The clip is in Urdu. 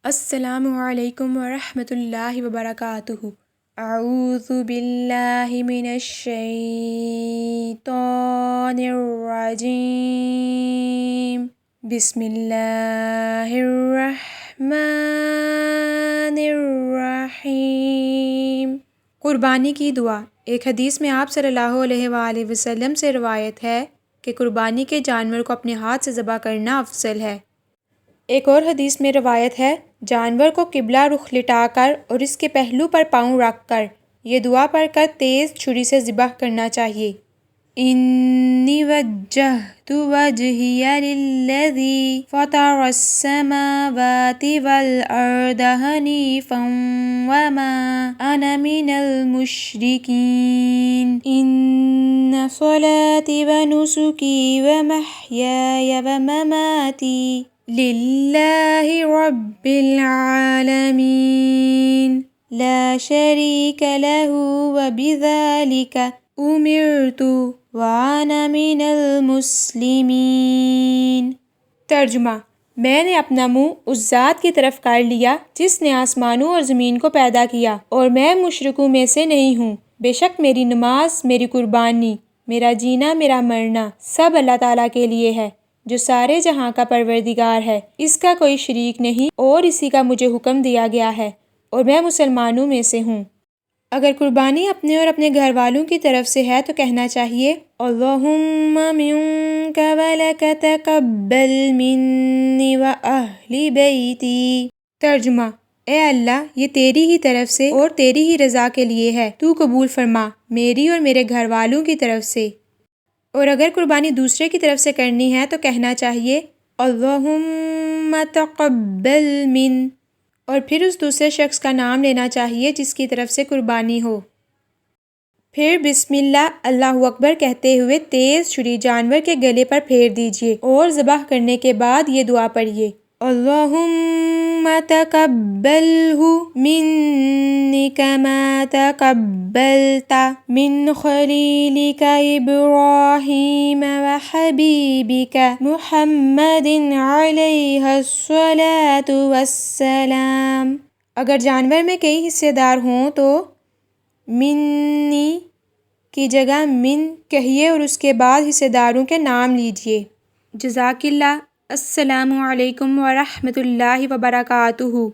السلام علیکم ورحمۃ اللہ وبرکاتہ۔ اعوذ باللہ من الشیطان الرجیم، بسم اللہ الرحمن الرحیم۔ قربانی کی دعا۔ ایک حدیث میں آپ صلی اللہ علیہ وآلہ وسلم سے روایت ہے کہ قربانی کے جانور کو اپنے ہاتھ سے ذبح کرنا افضل ہے۔ ایک اور حدیث میں روایت ہے، جانور کو قبلہ رخ لٹا کر اور اس کے پہلو پر پاؤں رکھ کر یہ دعا پڑھ کر تیز چھری سے ذبح کرنا چاہیے۔ انی وجہت وجہی للذی فطر السماوات والارض حنیفا وما انا من المشرکین، ان صلاتی ونسکی ومحیای ومماتی للہ رب العالمین لا شریک لہ وبذالک امرت وانا من المسلمین۔ ترجمہ: میں نے اپنا منہ اس ذات کی طرف کر لیا جس نے آسمانوں اور زمین کو پیدا کیا، اور میں مشرکوں میں سے نہیں ہوں۔ بے شک میری نماز، میری قربانی، میرا جینا، میرا مرنا سب اللہ تعالیٰ کے لیے ہے جو سارے جہاں کا پروردگار ہے، اس کا کوئی شریک نہیں، اور اسی کا مجھے حکم دیا گیا ہے اور میں مسلمانوں میں سے ہوں۔ اگر قربانی اپنے اور اپنے گھر والوں کی طرف سے ہے تو کہنا چاہیے، اللہم منک ولک تقبل منی واہل بیتی۔ ترجمہ: اے اللہ، یہ تیری ہی طرف سے اور تیری ہی رضا کے لیے ہے، تو قبول فرما میری اور میرے گھر والوں کی طرف سے۔ اور اگر قربانی دوسرے کی طرف سے کرنی ہے تو کہنا چاہیے، اللہم تقبل من، اور پھر اس دوسرے شخص کا نام لینا چاہیے جس کی طرف سے قربانی ہو۔ پھر بسم اللہ، اللہ اکبر کہتے ہوئے تیز چھری جانور کے گلے پر پھیر دیجیے اور ذبح کرنے کے بعد یہ دعا پڑھیے، اللہم تقبلہ منی کما تقبلت من خلیلک ابراہیم وحبیبک محمد علیہ الصلاۃ والسلام۔ اگر جانور میں کئی حصے دار ہوں تو منی کی جگہ من کہیے اور اس کے بعد حصے داروں کے نام لیجیے۔ جزاک اللہ۔ السلام علیکم ورحمۃ اللہ وبرکاتہ۔